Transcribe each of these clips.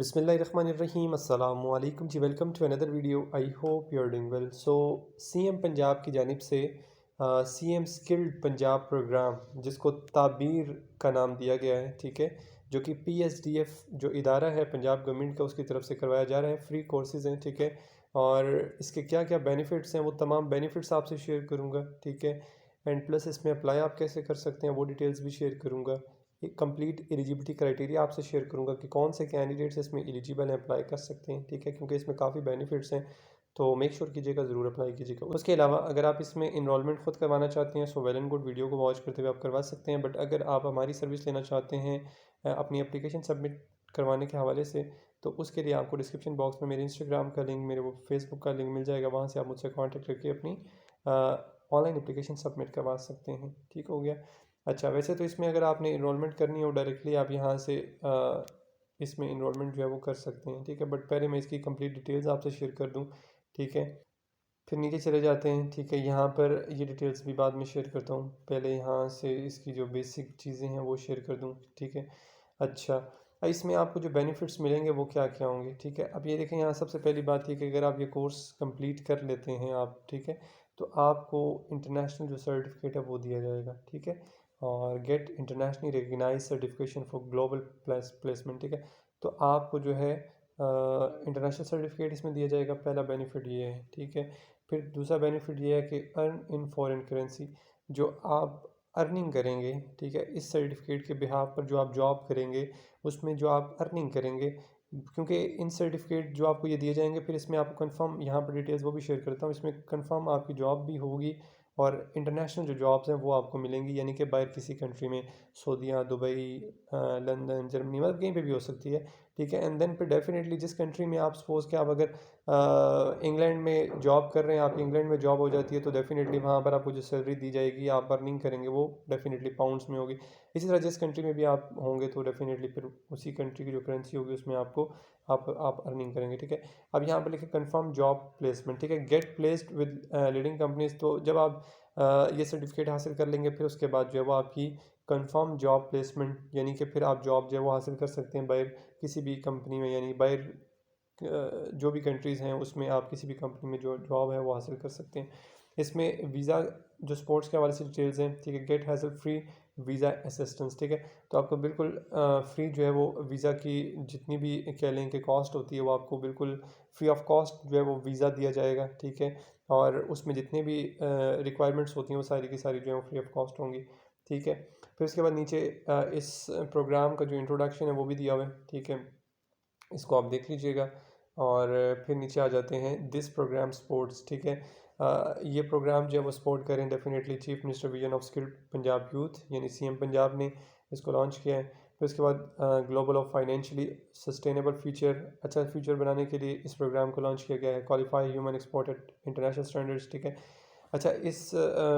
बिस्मिल्लाहिर्रहमानिर्रहीम अस्सलामु अलैकुम जी। Welcome to another video. I hope you are doing well. CM Punjab की जानिब से सीएम स्किल्ड पंजाब प्रोग्राम, जिसको ताबीर का नाम दिया गया है, ठीक है, जो कि पीएसडीएफ जो इदारा है पंजाब गवर्नमेंट का, उसकी तरफ से करवाया जा रहा है। फ्री कोर्सेज़ हैं, ठीक है, और इसके क्या क्या बेनिफिट्स हैं वो तमाम बेनिफिट्स आपसे शेयर करूँगा, ठीक है। एंड प्लस इसमें अप्लाई आप कैसे कर सकते हैं वो डिटेल्स भी शेयर करूँगा। एक कंप्लीट एलिजिबिलिटी क्राइटेरिया आपसे शेयर करूंगा कि कौन से कैंडिडेट्स इसमें एलिजिबल हैं, अप्लाई कर सकते हैं, ठीक है, क्योंकि इसमें काफ़ी बेनिफिट्स हैं। तो मेक श्योर कीजिएगा, ज़रूर अप्लाई कीजिएगा। उसके अलावा अगर आप इसमें इनरोलमेंट खुद करवाना चाहते हैं so well and good, video को वॉच करते हुए आप करवा सकते हैं। बट अगर आप हमारी सर्विस लेना चाहते हैं अपनी एप्लीकेशन सबमिट करवाने के हवाले से, तो उसके लिए आपको डिस्क्रिप्शन बॉक्स में मेरे इंस्टाग्राम का लिंक, मेरे वो फेसबुक का लिंक मिल जाएगा। वहाँ से आप मुझसे कॉन्टैक्ट करके अपनी ऑनलाइन एप्लीकेशन सबमिट करवा सकते हैं, ठीक हो गया। अच्छा, वैसे तो इसमें अगर आपने इनरोलमेंट करनी हो डायरेक्टली आप यहाँ से इसमें इनरोलमेंट जो है वो कर सकते हैं, ठीक है। बट पहले मैं इसकी कंप्लीट डिटेल्स आपसे शेयर कर दूँ, ठीक है। फिर नीचे चले जाते हैं, ठीक है। यहाँ पर ये डिटेल्स भी बाद में शेयर करता हूँ, पहले यहाँ से इसकी जो बेसिक चीज़ें हैं वो शेयर कर दूँ, ठीक है। अच्छा, इसमें आपको जो बेनिफिट्स मिलेंगे वो क्या क्या होंगे, ठीक है। अब ये देखें, यहाँ सबसे पहली बात ये कि अगर आप ये कोर्स कंप्लीट कर लेते हैं आप, ठीक है, तो आपको इंटरनेशनल जो सर्टिफिकेट है वो दिया जाएगा, ठीक है। और get internationally recognised certification for global placement, ठीक है। तो आपको जो है इंटरनेशनल सर्टिफिकेट इसमें दिया जाएगा। पहला बेनिफिट ये है, ठीक है। फिर दूसरा बेनिफिट ये है कि अर्न इन फॉरेन करेंसी, जो आप अर्निंग करेंगे, ठीक है, इस सर्टिफिकेट के बिहाफ पर जो आप जॉब करेंगे उसमें जो आप अर्निंग करेंगे, क्योंकि इन सर्टिफिकेट जो आपको ये दिए जाएंगे, फिर इसमें आपको कंफर्म, यहाँ पर डिटेल्स वो भी शेयर करता हूँ, इसमें कंफर्म आपकी जॉब भी होगी और इंटरनेशनल जो जॉब्स हैं वो आपको मिलेंगी, यानी कि बाहर किसी कंट्री में, सऊदीया, दुबई, लंदन, जर्मनी, मतलब कहीं पे भी हो सकती है, ठीक है। एंड देन फिर डेफिनेटली जिस कंट्री में आप सपोज़ कि आप अगर इंग्लैंड में जॉब कर रहे हैं, आप इंग्लैंड में जॉब हो जाती है, तो डेफिनेटली वहाँ पर आपको जो सैलरी दी जाएगी, आप अर्निंग करेंगे, वो डेफिनेटली पाउंड्स में होगी। इसी तरह जिस कंट्री में भी आप होंगे तो डेफिनेटली फिर उसी कंट्री की जो करेंसी होगी उसमें आपको आप अर्निंग करेंगे, ठीक है। अब यहाँ पर लिखे कंफर्म जॉब प्लेसमेंट, ठीक है, get placed with leading companies. तो जब आप ये सर्टिफिकेट हासिल कर लेंगे, फिर उसके बाद जो है वो आपकी कंफर्म जॉब प्लेसमेंट, यानी कि फिर आप जॉब जो है वो हासिल कर सकते हैं बाहर किसी भी कंपनी में, यानी बाहर जो भी कंट्रीज़ हैं उसमें आप किसी भी कंपनी में जो जॉब है वो हासिल कर सकते हैं। इसमें वीज़ा जो स्पोर्ट्स के हवाले से डिटेल्स हैं, ठीक है, get hassle free visa assistance, ठीक है। तो आपको बिल्कुल फ्री जो है वो वीज़ा की जितनी भी कह लें कि कॉस्ट होती है वो आपको बिल्कुल फ्री ऑफ कॉस्ट जो है वो वीज़ा दिया जाएगा, ठीक है। और उसमें जितनी भी रिक्वायरमेंट्स होती हैं वो सारी की सारी जो है वो फ्री ऑफ कॉस्ट होंगी, ठीक है। फिर उसके बाद नीचे इस प्रोग्राम का जो इंट्रोडक्शन है वो भी दिया हुआ है, ठीक है, इसको आप देख लीजिएगा। और फिर नीचे आ जाते हैं दिस प्रोग्राम स्पोर्ट्स, ठीक है। ये प्रोग्राम जो है वो सपोर्ट करें definitely chief minister vision of skilled Punjab youth, यानी सीएम पंजाब ने इसको लॉन्च किया है। फिर उसके बाद global of financially sustainable future, अच्छा फ्यूचर बनाने के लिए इस प्रोग्राम को लॉन्च किया गया है। Qualify human export at international standards, ठीक है। अच्छा, इस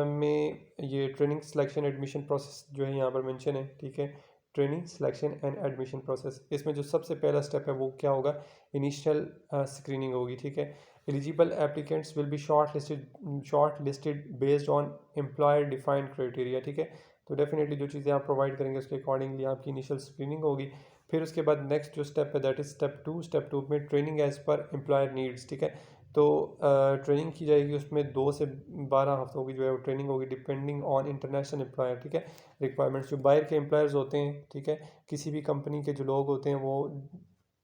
में ये ट्रेनिंग सिलेक्शन एडमिशन प्रोसेस जो है यहाँ पर मेंशन है, ठीक है। Training selection and admission process, इसमें जो सबसे पहला स्टेप है वो क्या होगा, इनिशियल स्क्रीनिंग होगी, ठीक है। Eligible applicants will be short listed based on employer defined criteria, ठीक है। तो डेफिनेटली जो चीज़ें आप प्रोवाइड करेंगे उसके अकॉर्डिंगली आपकी इनिशियल स्क्रीनिंग होगी। फिर उसके बाद नेक्स्ट जो स्टेप है दैट इज स्टेप टू में training as per employer needs, ठीक है। तो ट्रेनिंग की जाएगी, उसमें 2 से 12 हफ्तों की जो है वो ट्रेनिंग होगी डिपेंडिंग ऑन इंटरनेशनल एम्प्लॉयर, ठीक है। रिक्वायरमेंट्स जो बाहर के एम्प्लॉयर्स होते हैं, ठीक है, किसी भी कंपनी के जो लोग होते हैं वो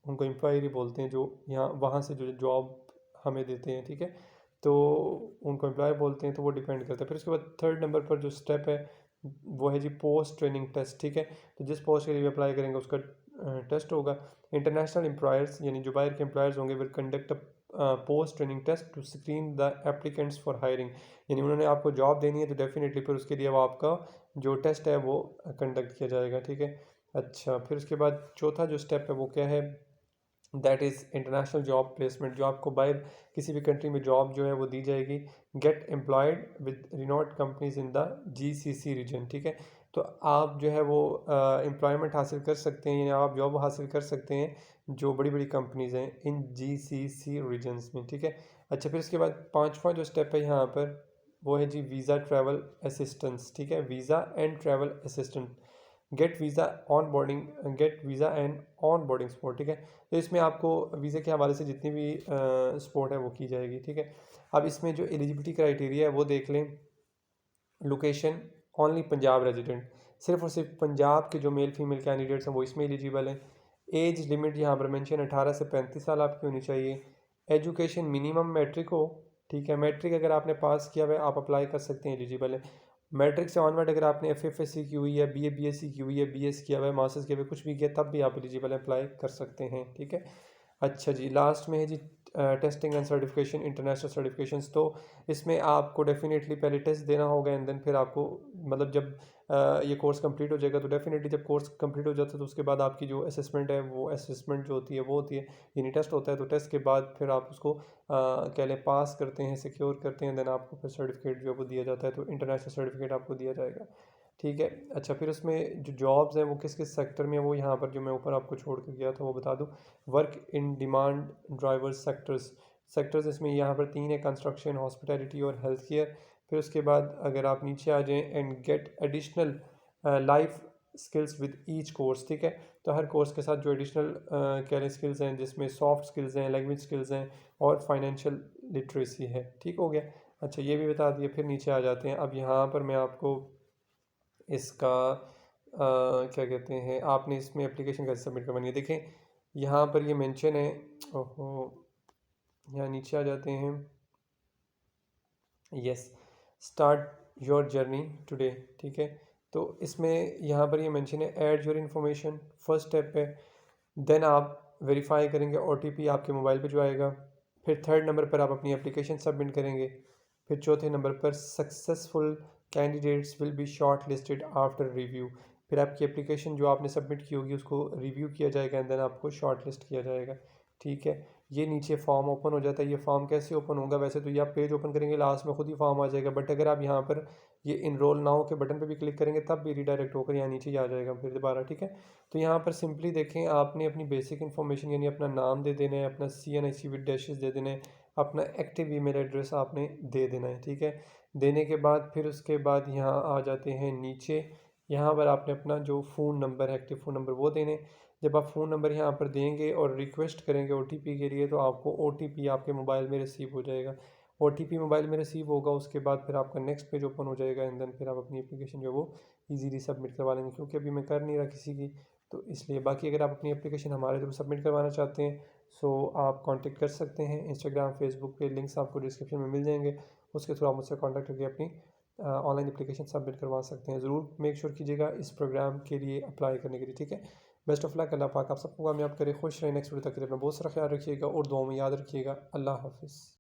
उनको एम्प्लॉयर ही बोलते हैं, जो यहाँ वहाँ से जो जॉब हमें देते हैं, ठीक है, तो उनको एम्प्लॉयर बोलते हैं। तो वो डिपेंड करता है। फिर उसके बाद थर्ड नंबर पर जो स्टेप है वो है जी पोस्ट ट्रेनिंग टेस्ट, ठीक है। तो जिस पोस्ट के लिए भी अप्लाई करेंगे उसका टेस्ट होगा। इंटरनेशनल एम्प्लॉयर्स यानी जो बाहर के एम्प्लॉयर्स होंगे will conduct post training test to screen the applicants for hiring, यानी उन्होंने आपको जॉब देनी है तो डेफिनेटली फिर उसके लिए वो आपका जो टेस्ट है वो कंडक्ट किया जाएगा, ठीक है। अच्छा, फिर उसके बाद चौथा जो स्टेप है वो क्या है, that is international job placement, जो आपको बाहर किसी भी कंट्री में जॉब जो है वो दी जाएगी। Get employed with renowned companies in the GCC region, ठीक है। तो आप जो है वो एम्प्लॉयमेंट हासिल कर सकते हैं, यानी आप जॉब हासिल कर सकते हैं जो बड़ी बड़ी कंपनीज हैं इन जीसीसी रीजन्स में, ठीक है। अच्छा, फिर इसके बाद पांचवा जो स्टेप है यहाँ पर वो है जी वीज़ा ट्रैवल असिस्टेंस, ठीक है, visa and travel assistant. Gate visa and on boarding support, ठीक है। तो इसमें आपको वीज़े के हवाले से जितनी भी सपोर्ट है वो की जाएगी, ठीक है। अब इसमें जो एलिजिबिलिटी क्राइटेरिया है वो देख लें। लोकेशन ओनली पंजाब रेजिडेंट, सिर्फ और सिर्फ पंजाब के जो मेल फीमेल कैंडिडेट्स हैं वो इसमें एलिजिबल हैं। एज लिमिट यहाँ पर मेंशन 18 से 35 साल आपकी होनी चाहिए। एजुकेशन मिनिमम मैट्रिक हो, ठीक है। मैट्रिक अगर आपने पास किया हुआ है आप अप्लाई कर सकते हैं, एलिजिबल है। मैट्रिक से ऑनवर्ड अगर आपने FFSC की हुई है, BA BSc की हुई है, BS किया हुआ है, मास्टर्स किया हुआ है, कुछ भी किया तब भी आप एलिजिबल अप्लाई कर सकते हैं, ठीक है। अच्छा जी, लास्ट में है जी testing and certification, international certifications. तो इसमें आपको डेफिनेटली पहले टेस्ट देना होगा एंड देन फिर आपको मतलब जब ये कोर्स कंप्लीट हो जाएगा तो डेफिनेटली जब कोर्स कंप्लीट हो जाता है तो उसके बाद आपकी जो असेसमेंट है वो असेसमेंट जो होती है वो होती है, यानी टेस्ट होता है। तो टेस्ट के बाद फिर आप उसको कह लें पास करते हैं, सिक्योर करते हैं, देन आपको फिर सर्टिफिकेट जो है वो दिया जाता है, तो इंटरनेशनल सर्टिफिकेट आपको दिया जाएगा, ठीक है। अच्छा, फिर उसमें जो जॉब्स हैं वो किस किस सेक्टर में है वो यहाँ पर जो मैं ऊपर आपको छोड़ कर गया था वो बता दूँ। Work in demand drivers sectors इसमें यहाँ पर 3 है, कंस्ट्रक्शन, हॉस्पिटैलिटी और हेल्थ केयर। फिर उसके बाद अगर आप नीचे आ जाएं, and get additional life skills with each course, ठीक है। तो हर कोर्स के साथ जो एडिशनल कह रहे स्किल्स हैं जिसमें सॉफ्ट स्किल्स हैं, लैंग्वेज स्किल्स हैं और फाइनेंशियल लिटरेसी है, ठीक हो गया। अच्छा, ये भी बता दिया। फिर नीचे आ जाते हैं। अब यहाँ पर मैं आपको इसका क्या कहते हैं, आपने इसमें एप्लीकेशन कैसे सबमिट करवानी है, देखें यहाँ पर ये मेंशन है। ओहो, यहाँ नीचे आ जाते हैं। Yes, start your journey today, ठीक है। तो इसमें यहाँ पर ये मेंशन है add your information, first step है। देन आप वेरीफाई करेंगे, OTP आपके मोबाइल पे जो आएगा। फिर थर्ड नंबर पर आप अपनी एप्लीकेशन सबमिट करेंगे। फिर चौथे नंबर पर successful candidates will be short listed after review. फिर आपकी एप्लीकेशन जो आपने सबमिट की होगी उसको रिव्यू किया जाएगा एंड देन आपको शॉर्ट लिस्ट किया जाएगा, ठीक है। ये नीचे फॉर्म ओपन हो जाता है। ये फॉर्म कैसे ओपन होगा, वैसे तो ये आप पेज ओपन करेंगे लास्ट में खुद ही फॉर्म आ जाएगा, बट अगर आप यहाँ पर ये इनरोल नाउ के बटन पर भी क्लिक करेंगे तब भी रिडायरेक्ट होकर यहाँ नीचे ही आ जाएगा फिर दोबारा, ठीक है। तो यहाँ पर सिंपली देखें, आपने अपनी बेसिक इन्फॉर्मेशन यानी अपना नाम दे देना है, अपना CNIC विद डैशेस दे देना है, अपना एक्टिव ईमेल एड्रेस आपने दे देना है, ठीक है। देने के बाद फिर उसके बाद यहाँ आ जाते हैं नीचे। यहाँ पर आपने अपना जो फ़ोन नंबर है, एक्टिव फ़ोन नंबर वो देने। जब आप फ़ोन नंबर यहाँ पर देंगे और रिक्वेस्ट करेंगे OTP के लिए तो आपको OTP आपके मोबाइल में रिसीव हो जाएगा। OTP मोबाइल में रिसीव होगा, उसके बाद फिर आपका नेक्स्ट पेज ओपन हो जाएगा एंड देन फिर आप अपनी एप्लीकेशन जो है वो ईजीली सबमिट करवा लेंगे, क्योंकि अभी मैं कर नहीं रहा किसी की, तो इसलिए। बाकी अगर आप अपनी एप्लीकेशन हमारे थ्रू सबमिट करवाना चाहते हैं सो आप कांटेक्ट कर सकते हैं। इंस्टाग्राम, फेसबुक पे लिंक्स आपको डिस्क्रिप्शन में मिल जाएंगे, उसके थ्रू आप मुझसे कांटेक्ट करके अपनी ऑनलाइन एप्लीकेशन सबमिट करवा सकते हैं। ज़रूर मेक श्योर कीजिएगा इस प्रोग्राम के लिए अप्लाई करने के लिए, ठीक है। बेस्ट ऑफ लक, अल्लाह पाक आप सबको कामयाब करे, खुश रहें। नेक्स्ट वीडियो तक के लिए अपना बहुत सारा ख्याल रखिएगा और दुआ में याद रखिएगा। अल्लाह हाफिज़।